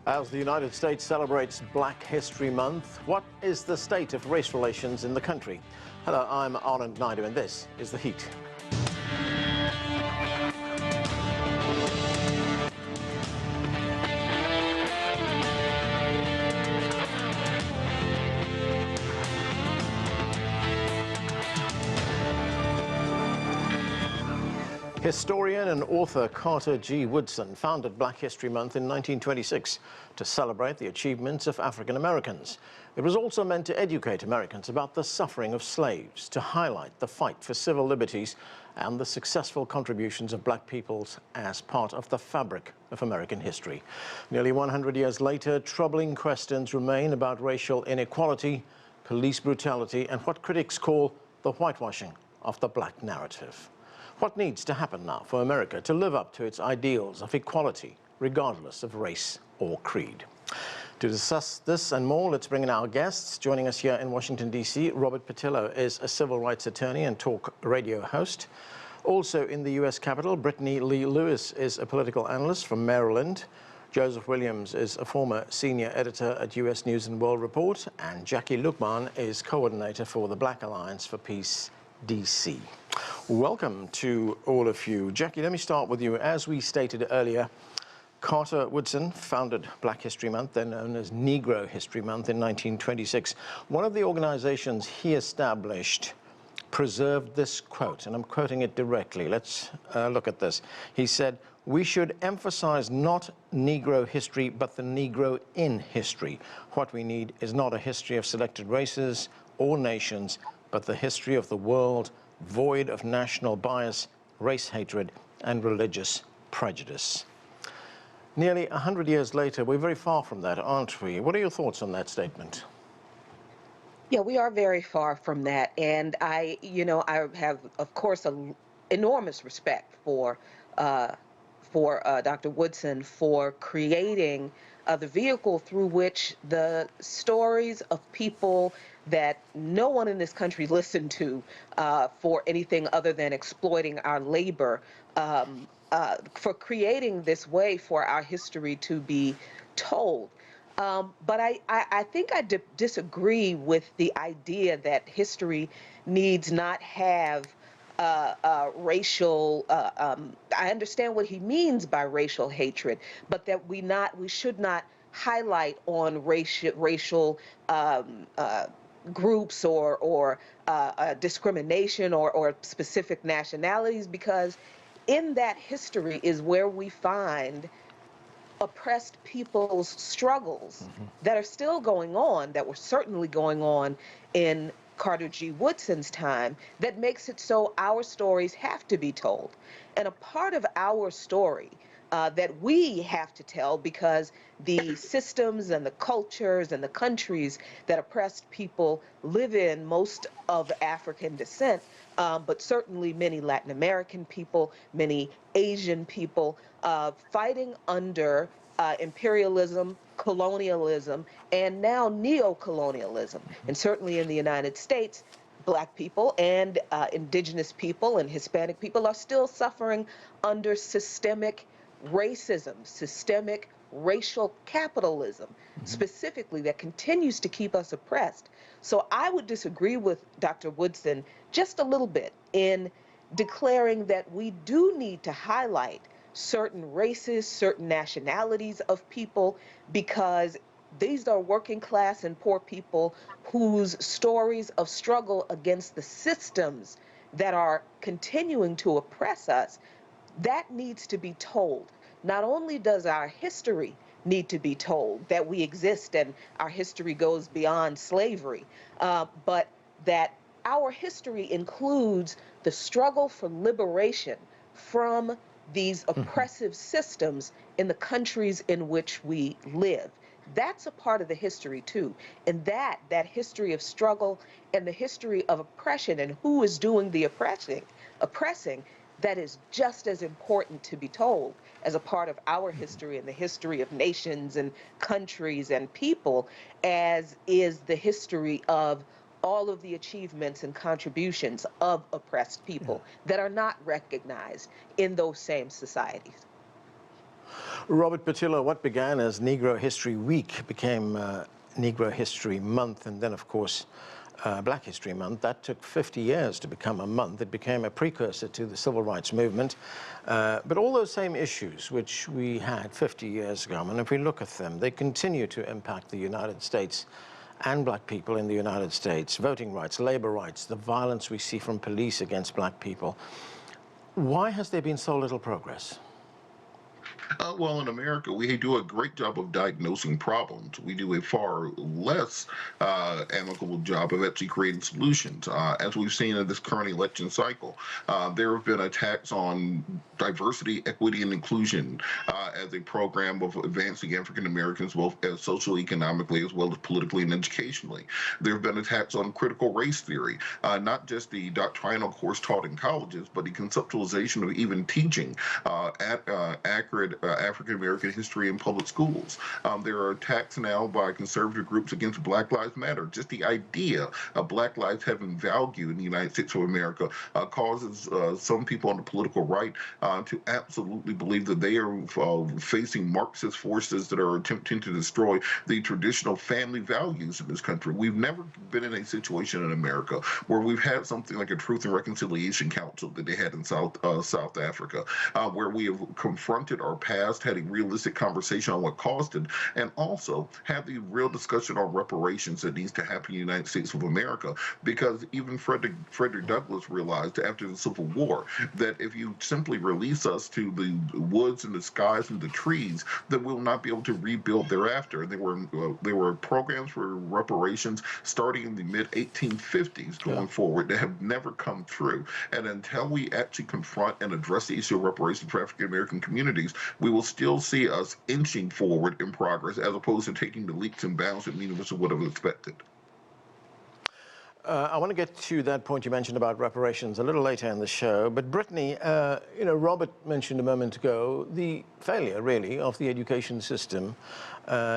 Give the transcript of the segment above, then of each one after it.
As the United States celebrates Black History Month, what is the state of race relations in the country? Hello, I'm Anand Naidu, and this is The Heat. Historian and author Carter G. Woodson founded Black History Month in 1926 to celebrate the achievements of African Americans. It was also meant to educate Americans about the suffering of slaves, to highlight the fight for civil liberties and the successful contributions of black peoples as part of the fabric of American history. Nearly 100 years later, troubling questions remain about racial inequality, police brutality, and what critics call the whitewashing of the black narrative. What needs to happen now for America to live up to its ideals of equality, regardless of race or creed? To discuss this and more, let's bring in our guests. Joining us here in Washington, D.C., Robert Patillo is a civil rights attorney and talk radio host. Also in the U.S. Capitol, Brittany Lee Lewis is a political analyst from Maryland. Joseph Williams is a former senior editor at U.S. News and World Report. And Jacquie Luqman is coordinator for the Black Alliance for Peace, D.C. Welcome to all of you. Jacquie, let me start with you. As we stated earlier, Carter Woodson founded Black History Month, then known as Negro History Month, in 1926. One of the organizations he established preserved this quote, and I'm quoting it directly. Let's look at this. He said, "We should emphasize not Negro history, but the Negro in history. What we need is not a history of selected races or nations, but the history of the world, void of national bias, race hatred, and religious prejudice." Nearly 100 years later, we're very far from that, aren't we? What are your thoughts on that statement? Yeah, we are very far from that. And I have, of course, an enormous respect for Dr. Woodson for creating the vehicle through which the stories of people that no one in this country listened to for anything other than exploiting our labor, for creating this way for our history to be told. But I think I disagree with the idea that history needs not have racial. I understand what he means by racial hatred, but that we should not highlight on racial groups or discrimination or specific nationalities, because in that history is where we find oppressed people's struggles that are still going on, that were certainly going on in Carter G. Woodson's time, that makes it so our stories have to be told. And a part of our story that we have to tell, because the systems and the cultures and the countries that oppressed people live in, most of African descent, but certainly many Latin American people, many Asian people, fighting under imperialism, colonialism, and now neo-colonialism. And certainly in the United States, Black people and indigenous people and Hispanic people are still suffering under systemic racism, systemic racial capitalism, specifically, that continues to keep us oppressed. So I would disagree with Dr. Woodson just a little bit in declaring that we do need to highlight certain races, certain nationalities of people, because these are working class and poor people whose stories of struggle against the systems that are continuing to oppress us, that needs to be told. Not only does our history need to be told, that we exist and our history goes beyond slavery, but that our history includes the struggle for liberation from these oppressive systems in the countries in which we live. That's a part of the history too. And that history of struggle and the history of oppression and who is doing the oppressing, that is just as important to be told as a part of our history and the history of nations and countries and people, as is the history of all of the achievements and contributions of oppressed people that are not recognized in those same societies. Robert Patillo, what began as Negro History Week became Negro History Month, and then, of course, Black History Month. That took 50 years to become a month. It became a precursor to the civil rights movement. But all those same issues which we had 50 years ago, and if we look at them, they continue to impact the United States and black people in the United States. Voting rights, labor rights, the violence we see from police against black people. Why has there been so little progress? Well, in America, we do a great job of diagnosing problems. We do a far less amicable job of actually creating solutions. As we've seen in this current election cycle, there have been attacks on diversity, equity, and inclusion as a program of advancing African Americans, both as socially, economically, as well as politically and educationally. There have been attacks on critical race theory, not just the doctrinal course taught in colleges, but the conceptualization of even teaching accurate African American history in public schools. There are attacks now by conservative groups against Black Lives Matter. Just the idea of Black lives having value in the United States of America causes some people on the political right to absolutely believe that they are facing Marxist forces that are attempting to destroy the traditional family values in this country. We've never been in a situation in America where we've had something like a Truth and Reconciliation Council that they had in South Africa, where we have confronted our past, had a realistic conversation on what caused it, and also have the real discussion on reparations that needs to happen in the United States of America. Because even Frederick Douglass realized after the Civil War that if you simply release us to the woods and the skies and the trees, then we'll not be able to rebuild thereafter. There were programs for reparations starting in the mid-1850s going forward that have never come through. And until we actually confront and address the issue of reparations for African American communities, we will still see us inching forward in progress as opposed to taking the leaps and bounds that many of us would have expected. I want to get to that point you mentioned about reparations a little later in the show, but Brittany, Robert mentioned a moment ago the failure, really, of the education system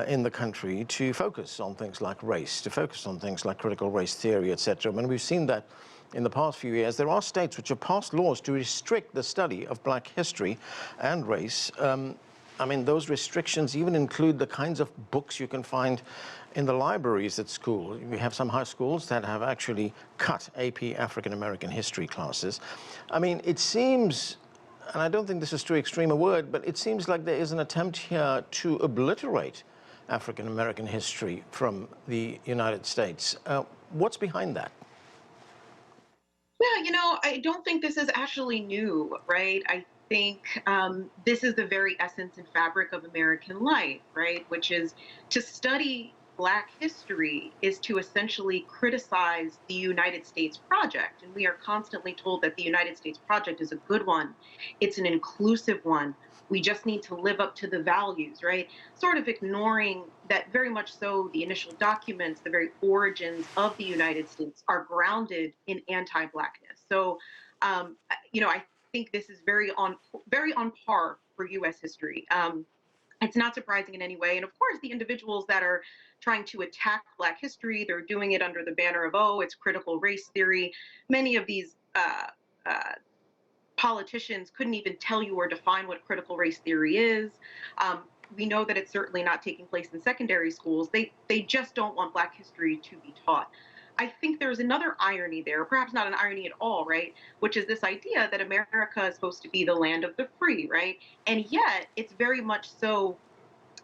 in the country to focus on things like race, to focus on things like critical race theory, etc. When we've seen that in the past few years, there are states which have passed laws to restrict the study of black history and race. I mean, those restrictions even include the kinds of books you can find in the libraries at school. We have some high schools that have actually cut AP African American history classes. I mean, it seems, and I don't think this is too extreme a word, but it seems like there is an attempt here to obliterate African American history from the United States. What's behind that? Yeah, I don't think this is actually new, right? I think this is the very essence and fabric of American life, right? Which is to study Black history is to essentially criticize the United States project. And we are constantly told that the United States project is a good one. It's an inclusive one. We just need to live up to the values, right? Sort of ignoring that very much so the initial documents, the very origins of the United States are grounded in anti-Blackness. So, I think this is very on par for U.S. history. It's not surprising in any way. And of course, the individuals that are trying to attack Black history, they're doing it under the banner of, oh, it's critical race theory. Many of these politicians couldn't even tell you or define what critical race theory is. We know that it's certainly not taking place in secondary schools. They just don't want Black history to be taught. I think there's another irony there, perhaps not an irony at all, right? Which is this idea that America is supposed to be the land of the free, right? And yet it's very much so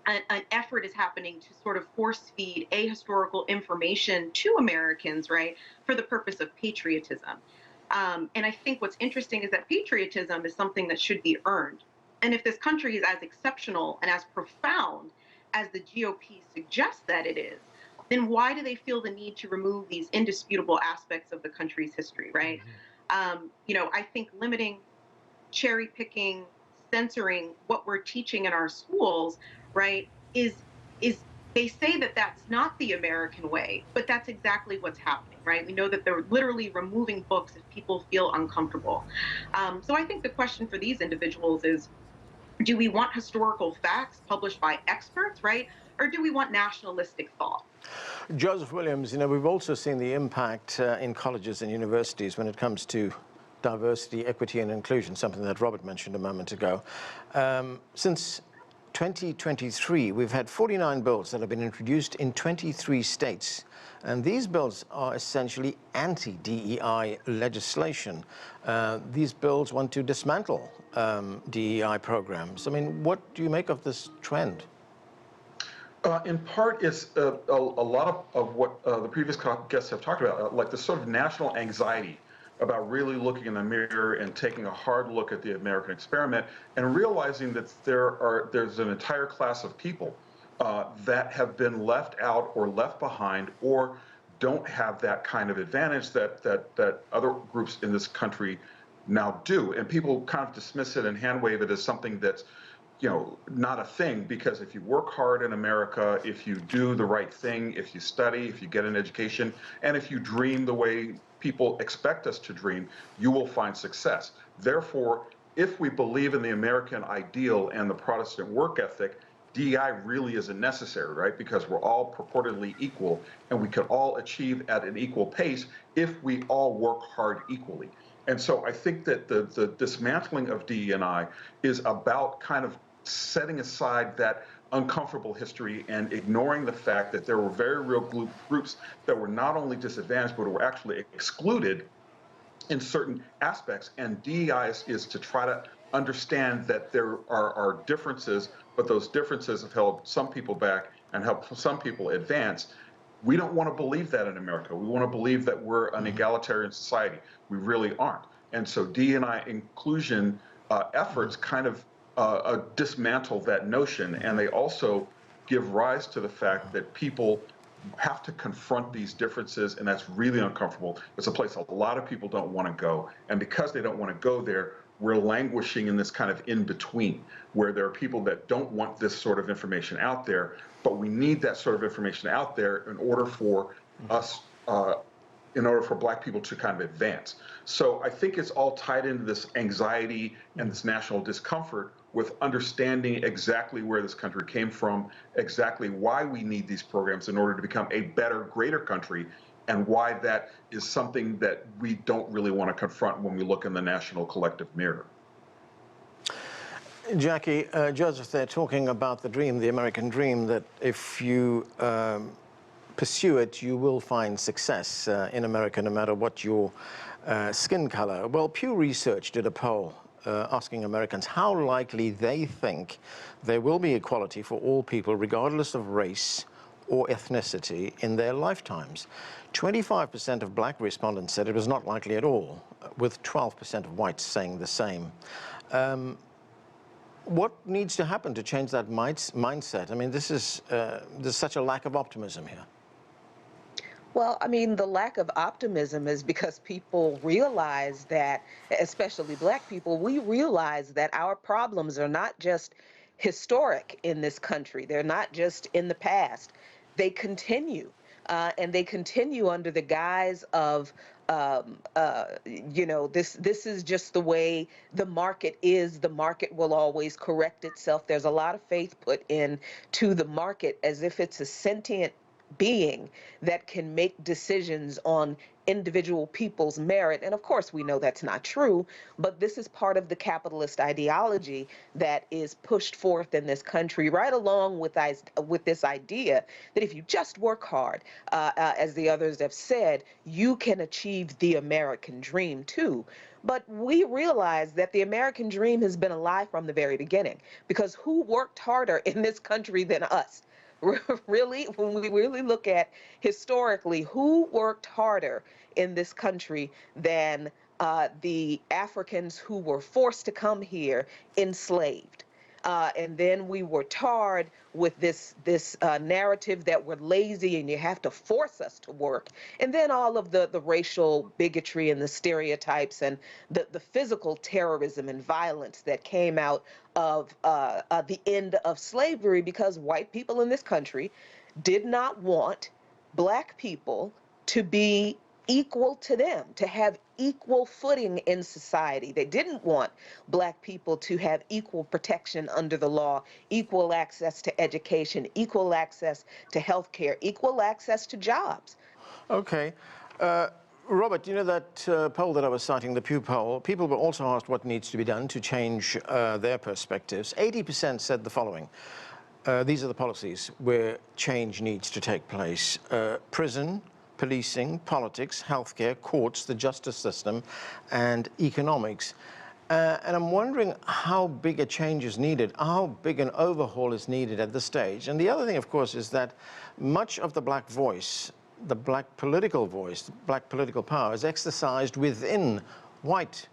an effort is happening to sort of force feed ahistorical information to Americans, right, for the purpose of patriotism. And I think what's interesting is that patriotism is something that should be earned. And if this country is as exceptional and as profound as the GOP suggests that it is, then why do they feel the need to remove these indisputable aspects of the country's history, right? I think limiting, cherry picking, censoring what we're teaching in our schools, right, is they say that that's not the American way, but that's exactly what's happening, right? We know that they're literally removing books if people feel uncomfortable. So I think the question for these individuals is, do we want historical facts published by experts, right? Or do we want nationalistic thought? Joseph Williams, we've also seen the impact in colleges and universities when it comes to diversity, equity, and inclusion, something that Robert mentioned a moment ago. Since 2023, we've had 49 bills that have been introduced in 23 states. And these bills are essentially anti-DEI legislation. These bills want to dismantle DEI programs. I mean, what do you make of this trend? In part, it's a lot of what the previous guests have talked about, like the sort of national anxiety about really looking in the mirror and taking a hard look at the American experiment and realizing that there's an entire class of people that have been left out or left behind or don't have that kind of advantage that other groups in this country now do. And people kind of dismiss it and hand wave it as something that's not a thing, because if you work hard in America, if you do the right thing, if you study, if you get an education, and if you dream the way people expect us to dream, you will find success. Therefore, if we believe in the American ideal and the Protestant work ethic, DEI really isn't necessary, right? Because we're all purportedly equal, and we can all achieve at an equal pace if we all work hard equally. And so I think that the dismantling of DE&I is about kind of setting aside that uncomfortable history and ignoring the fact that there were very real groups that were not only disadvantaged, but were actually excluded in certain aspects. And DEI is to try to understand that there are differences, but those differences have held some people back and helped some people advance. We don't want to believe that in America. We want to believe that we're an egalitarian society. We really aren't. And so DE&I inclusion efforts kind of dismantle that notion, and they also give rise to the fact that people have to confront these differences, and that's really uncomfortable. It's a place a lot of people don't want to go, and because they don't want to go there, we're languishing in this kind of in-between, where there are people that don't want this sort of information out there, but we need that sort of information out there in order for us, in order for Black people to kind of advance. So I think it's all tied into this anxiety and this national discomfort with understanding exactly where this country came from, exactly why we need these programs in order to become a better, greater country, and why that is something that we don't really want to confront when we look in the national collective mirror. Jacquie, Joseph, they're talking about the dream, the American dream, that if you pursue it, you will find success in America, no matter what your skin color. Well, Pew Research did a poll asking Americans how likely they think there will be equality for all people, regardless of race or ethnicity, in their lifetimes. 25% of Black respondents said it was not likely at all, with 12% of whites saying the same. What needs to happen to change that mindset? I mean, there's such a lack of optimism here. Well, I mean, the lack of optimism is because people realize that, especially Black people, we realize that our problems are not just historic in this country. They're not just in the past. They continue, and they continue under the guise of, this is just the way the market is. The market will always correct itself. There's a lot of faith put into the market as if it's a sentient being that can make decisions on individual people's merit. And of course, we know that's not true, but this is part of the capitalist ideology that is pushed forth in this country, right along with this idea that if you just work hard, as the others have said, you can achieve the American dream too. But we realize that the American dream has been a lie from the very beginning, because who worked harder in this country than us? Really, when we really look at historically, who worked harder in this country than the Africans who were forced to come here enslaved? And then we were tarred with this narrative that we're lazy and you have to force us to work. And then all of the racial bigotry and the stereotypes and the physical terrorism and violence that came out of the end of slavery, because white people in this country did not want Black people to be equal to them, to have equal footing in society. They didn't want Black people to have equal protection under the law, equal access to education, equal access to health care, equal access to jobs. Okay. Robert, you know that poll that I was citing, the Pew poll, people were also asked what needs to be done to change their perspectives. 80% said the following. These are the policies where change needs to take place. Prison, policing, politics, healthcare, courts, the justice system, and economics. And I'm wondering how big a change is needed, how big an overhaul is needed at this stage. And the other thing, of course, is that much of the black voice, the black political voice, black political power is exercised within white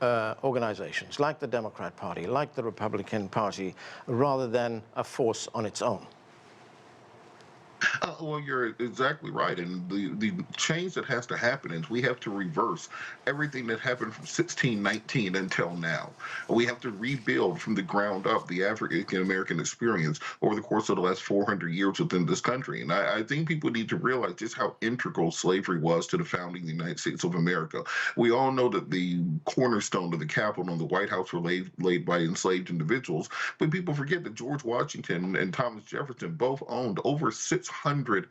organizations like the Democrat Party, like the Republican Party, rather than a force on its own. Well, you're exactly right. And the change that has to happen is we have to reverse everything that happened from 1619 until now. We have to rebuild from the ground up the African American experience over the course of the last 400 years within this country. And I think people need to realize just how integral slavery was to the founding of the United States of America. We all know that the cornerstone of the Capitol and the White House were laid by enslaved individuals, but people forget that George Washington and Thomas Jefferson both owned over 600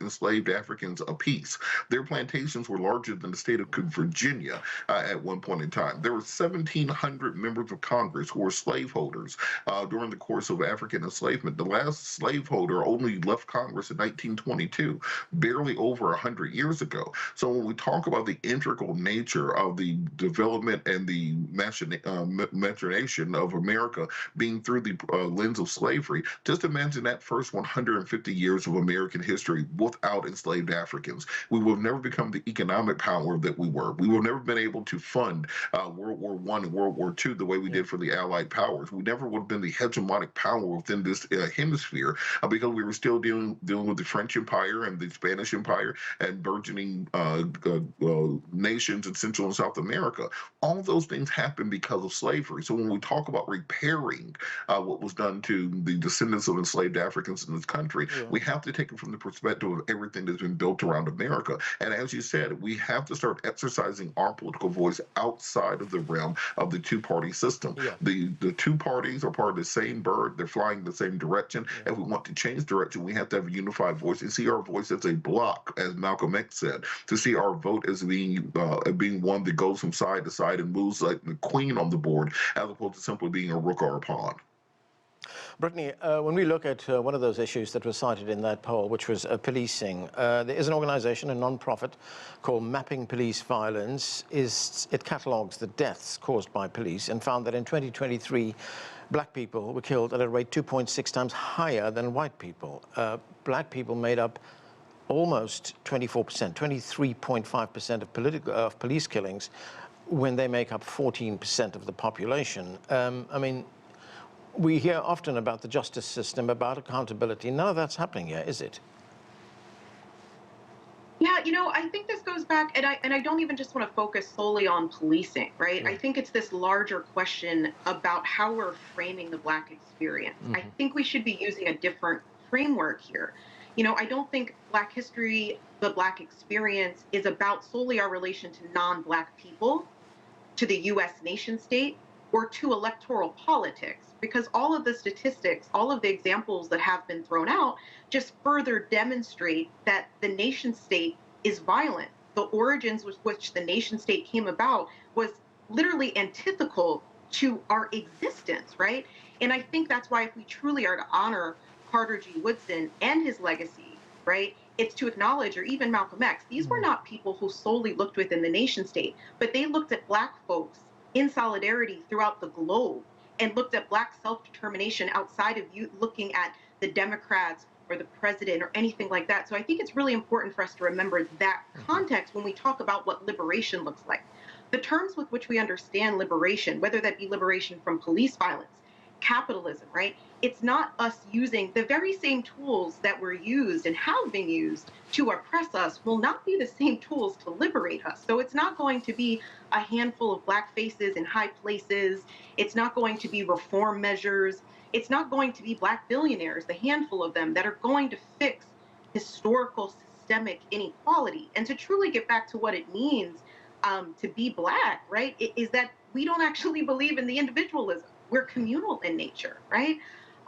enslaved Africans apiece. Their plantations were larger than the state of Virginia at one point in time. There were 1,700 members of Congress who were slaveholders during the course of African enslavement. The last slaveholder only left Congress in 1922, barely over 100 years ago. So when we talk about the integral nature of the development and the maturation of America being through the lens of slavery, just imagine that first 150 years of American history without enslaved Africans. We would have never become the economic power that we were. We would have never been able to fund World War I and World War II the way we did for the Allied powers. We never would have been the hegemonic power within this hemisphere because we were still dealing with the French Empire and the Spanish Empire and burgeoning nations in Central and South America. All those things happened because of slavery. So when we talk about repairing what was done to the descendants of enslaved Africans in this country, we have to take it from the perspective of everything that's been built around America. And as you said, we have to start exercising our political voice outside of the realm of the two-party system. The two parties are part of the same bird. They're flying in the same direction. If we want to change direction, we have to have a unified voice and see our voice as a block, as Malcolm X said, to see our vote as being one that goes from side to side and moves like the queen on the board, as opposed to simply being a rook or a pawn. Brittany, when we look at one of those issues that was cited in that poll, which was policing, there is an organization, a non-profit, called Mapping Police Violence. It catalogues the deaths caused by police and found that in 2023, black people were killed at a rate 2.6 times higher than white people. Black people made up almost 24%, 23.5% of police killings, when they make up 14% of the population. I mean, we hear often about the justice system, about accountability. None of that's happening here, is it? Yeah, I think this goes back, and I don't even just want to focus solely on policing, right? I think it's this larger question about how we're framing the Black experience. I think we should be using a different framework here. I don't think Black history, the Black experience, is about solely our relation to non-Black people, to the U.S. nation state, or to electoral politics, because all of the statistics, all of the examples that have been thrown out just further demonstrate that the nation state is violent. The origins with which the nation state came about was literally antithetical to our existence, right? And I think that's why if we truly are to honor Carter G. Woodson and his legacy, right, it's to acknowledge, or even Malcolm X, these were not people who solely looked within the nation state, but they looked at Black folks in solidarity throughout the globe and looked at Black self-determination outside of you looking at the Democrats or the president or anything like that. So I think it's really important for us to remember that context when we talk about what liberation looks like. The terms with which we understand liberation, whether that be liberation from police violence, capitalism, right? It's not us using the very same tools that were used and have been used to oppress us will not be the same tools to liberate us. So it's not going to be a handful of Black faces in high places. It's not going to be reform measures. It's not going to be Black billionaires, the handful of them that are going to fix historical systemic inequality. And to truly get back to what it means to be Black, right, is that we don't actually believe in the individualism. We're communal in nature, right?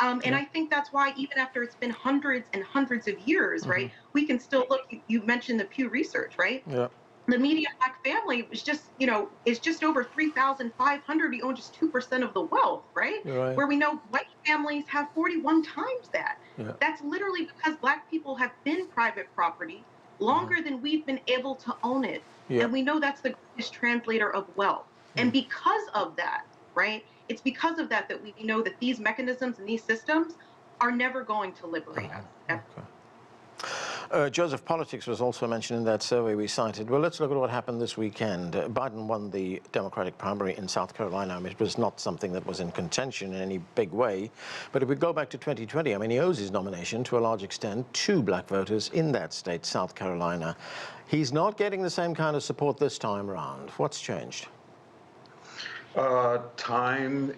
And I think that's why even after it's been hundreds and hundreds of years, right, we can still look, you mentioned the Pew Research, right? Yeah. The median black family is just, is just over 3,500. We own just 2% of the wealth, right? You're right. Where we know white families have 41 times that. Yeah. That's literally because black people have been private property longer than we've been able to own it. Yeah. And we know that's the greatest translator of wealth. And because of that, right? It's because of that that we know that these mechanisms and these systems are never going to liberate us. Joseph, politics was also mentioned in that survey we cited. Well, let's look at what happened this weekend. Biden won the Democratic primary in South Carolina. It was not something that was in contention in any big way. But if we go back to 2020, I mean, he owes his nomination to a large extent to black voters in that state, South Carolina. He's not getting the same kind of support this time around. What's changed? Time,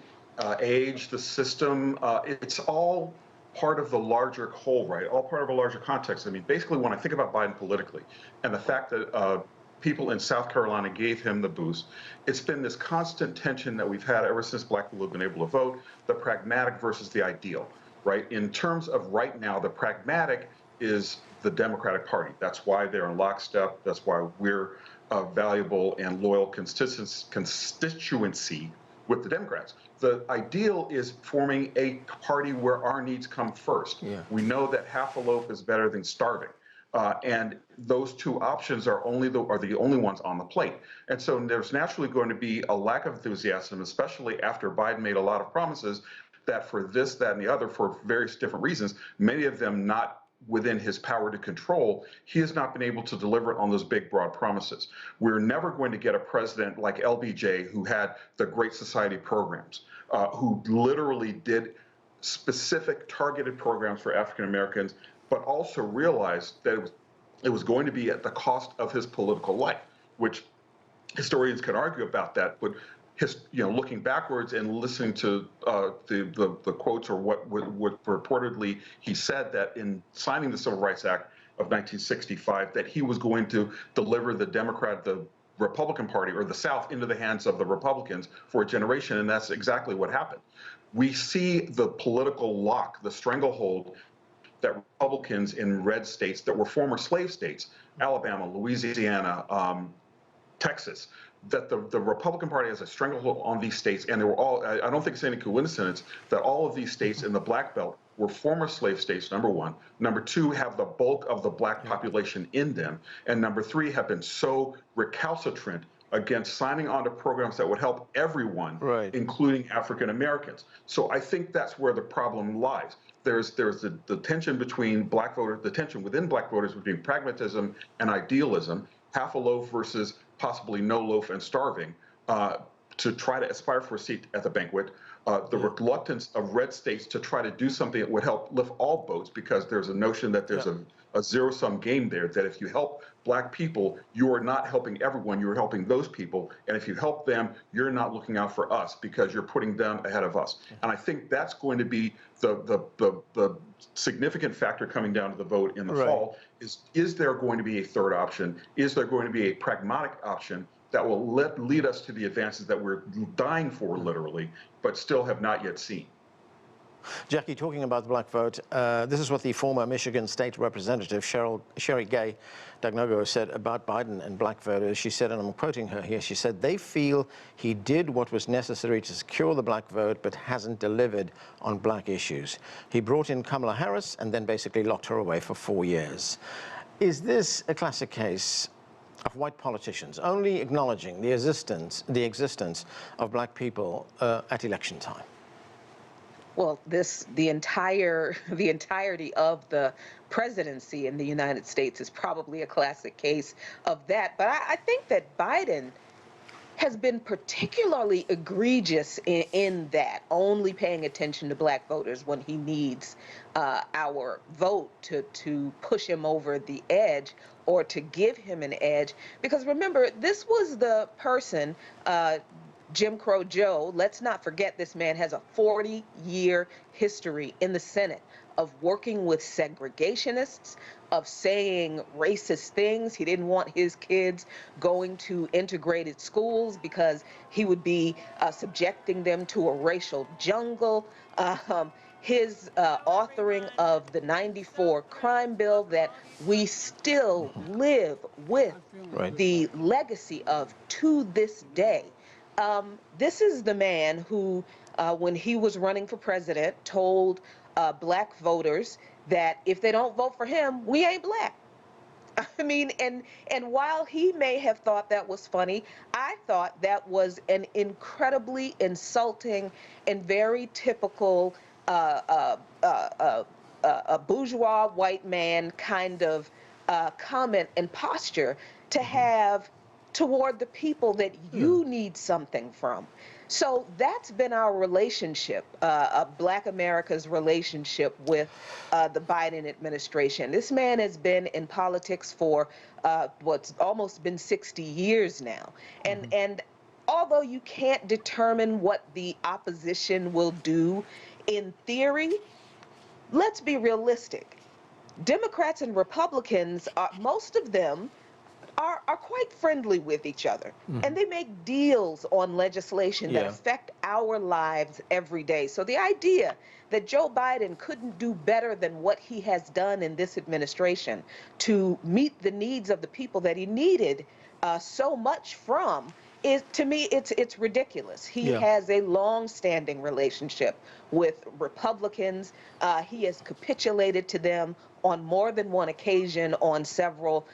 age, the system, it's all part of the larger whole, right? All part of a larger context. I mean, basically, when I think about Biden politically and the fact that people in South Carolina gave him the boost, it's been this constant tension that we've had ever since black people have been able to vote, the pragmatic versus the ideal, right? In terms of right now, the pragmatic is the Democratic Party. That's why they're in lockstep. That's why we're a valuable and loyal constituency with the Democrats. The ideal is forming a party where our needs come first. Yeah. We know that half a loaf is better than starving. And those two options are the only ones on the plate. And so there's naturally going to be a lack of enthusiasm, especially after Biden made a lot of promises that for this, that, and the other, for various different reasons, many of them not within his power to control, he has not been able to deliver on those big, broad promises. We're never going to get a president like LBJ, who had the Great Society programs, who literally did specific targeted programs for African Americans, but also realized that it was going to be at the cost of his political life, which historians can argue about that, but looking backwards and listening to the quotes or what reportedly he said, that in signing the Civil Rights Act of 1965, that he was going to deliver the Republican Party or the South into the hands of the Republicans for a generation, and that's exactly what happened. We see the political lock, the stranglehold that Republicans in red states that were former slave states, Alabama, Louisiana, Texas, that the Republican Party has a stranglehold on these states, and they were all, I don't think it's any coincidence that all of these states in the Black Belt were former slave states, number one. Number two, have the bulk of the black population in them. And number three, have been so recalcitrant against signing on to programs that would help everyone, right, including African Americans. So I think that's where the problem lies. There's the tension between black voters, the tension within black voters between pragmatism and idealism, half a loaf versus possibly no loaf and starving, to try to aspire for a seat at the banquet. The reluctance of red states to try to do something that would help lift all boats, because there's a notion that there's a zero-sum game there, that if you help black people, you are not helping everyone, you're helping those people. And if you help them, you're not looking out for us because you're putting them ahead of us. And I think that's going to be the significant factor coming down to the vote in the fall, is there going to be a third option? Is there going to be a pragmatic option that will lead us to the advances that we're dying for, literally, but still have not yet seen? Jacquie, talking about the black vote, this is what the former Michigan State Representative Sherry Gay Dagnogo said about Biden and black voters. She said, and I'm quoting her here, she said, "They feel he did what was necessary to secure the black vote, but hasn't delivered on black issues. He brought in Kamala Harris and then basically locked her away for 4 years." Is this a classic case of white politicians only acknowledging the existence of black people at election time? Well, the entirety of the presidency in the United States is probably a classic case of that. But I think that Biden has been particularly egregious in that, only paying attention to black voters when he needs our vote to push him over the edge or to give him an edge. Because remember, this was the person, Jim Crow Joe, let's not forget this man has a 40-year history in the Senate of working with segregationists, of saying racist things. He didn't want his kids going to integrated schools because he would be subjecting them to a racial jungle. his authoring of the '94 crime bill that we still live with Right. the legacy of to this day. This is the man who, when he was running for president, told black voters that if they don't vote for him, we ain't black. I mean, and while he may have thought that was funny, I thought that was an incredibly insulting and very typical a bourgeois white man kind of comment and posture to have toward the people that you need something from. So that's been our relationship, Black America's relationship with the Biden administration. This man has been in politics for what's almost been 60 years now. And although you can't determine what the opposition will do in theory, let's be realistic. Democrats and Republicans, most of them are quite friendly with each other, and they make deals on legislation that affect our lives every day. So the idea that Joe Biden couldn't do better than what he has done in this administration to meet the needs of the people that he needed so much from is, to me, it's ridiculous. He has a long-standing relationship with Republicans. He has capitulated to them on more than one occasion on several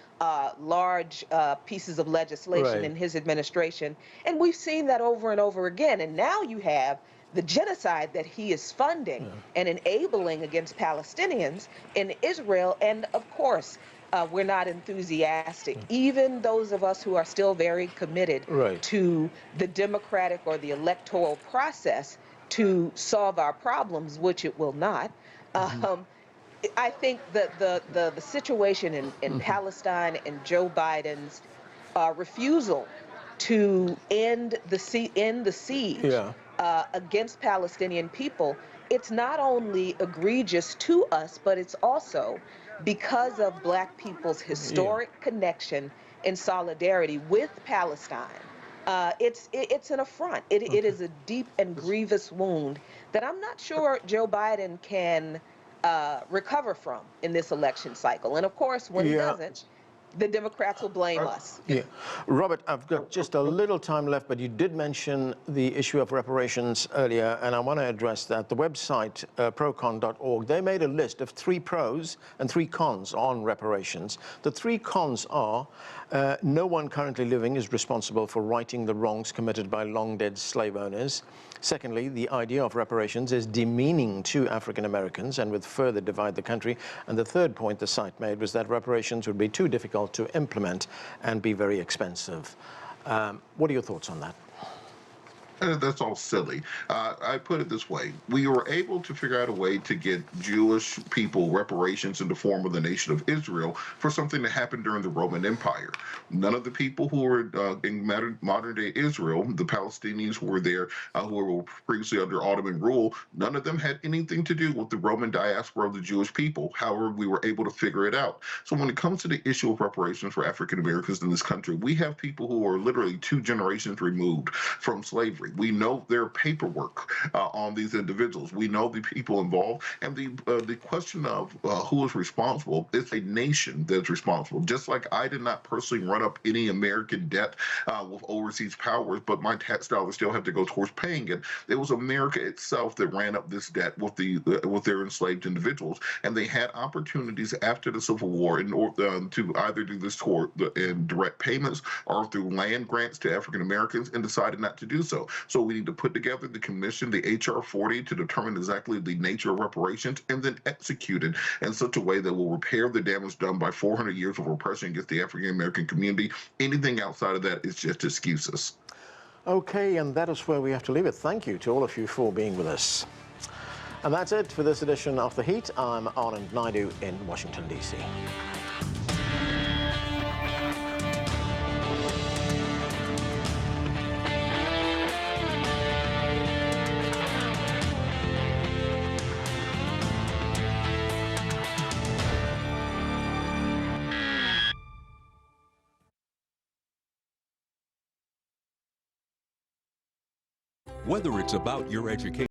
large pieces of legislation in his administration. And we've seen that over and over again. And now you have the genocide that he is funding and enabling against Palestinians in Israel. And of course, we're not enthusiastic, even those of us who are still very committed to the democratic or the electoral process to solve our problems, which it will not. I think that the situation in Palestine and Joe Biden's refusal to end the siege against Palestinian people, it's not only egregious to us, but it's also because of Black people's historic connection and solidarity with Palestine. It's an affront. It is a deep and grievous wound that I'm not sure Joe Biden can recover from in this election cycle. And of course, when he doesn't, the Democrats will blame us. Robert, I've got just a little time left, but you did mention the issue of reparations earlier, and I want to address that. The website, procon.org, they made a list of 3 pros and 3 cons on reparations. The 3 cons are no one currently living is responsible for righting the wrongs committed by long-dead slave owners. Secondly, the idea of reparations is demeaning to African Americans and would further divide the country. And the third point the site made was that reparations would be too difficult to implement and be very expensive. What are your thoughts on that? That's all silly. I put it this way. We were able to figure out a way to get Jewish people reparations in the form of the nation of Israel for something that happened during the Roman Empire. None of the people who were in modern-day Israel, the Palestinians who were there, who were previously under Ottoman rule, none of them had anything to do with the Roman diaspora of the Jewish people. However, we were able to figure it out. So when it comes to the issue of reparations for African Americans in this country, we have people who are literally 2 generations removed from slavery. We know their paperwork on these individuals. We know the people involved, and the question of who is responsible, it's a nation that's responsible. Just like I did not personally run up any American debt with overseas powers, but my tax dollars still have to go towards paying it. It was America itself that ran up this debt with their enslaved individuals, and they had opportunities after the Civil War in order to either do this in direct payments or through land grants to African Americans, and decided not to do so. So we need to put together the commission, the HR 40, to determine exactly the nature of reparations and then execute it in such a way that will repair the damage done by 400 years of oppression against the African American community. Anything outside of that is just excuses. Okay, and that is where we have to leave it. Thank you to all of you for being with us. And that's it for this edition of The Heat. I'm Anand Naidu in Washington, D.C. Whether it's about your education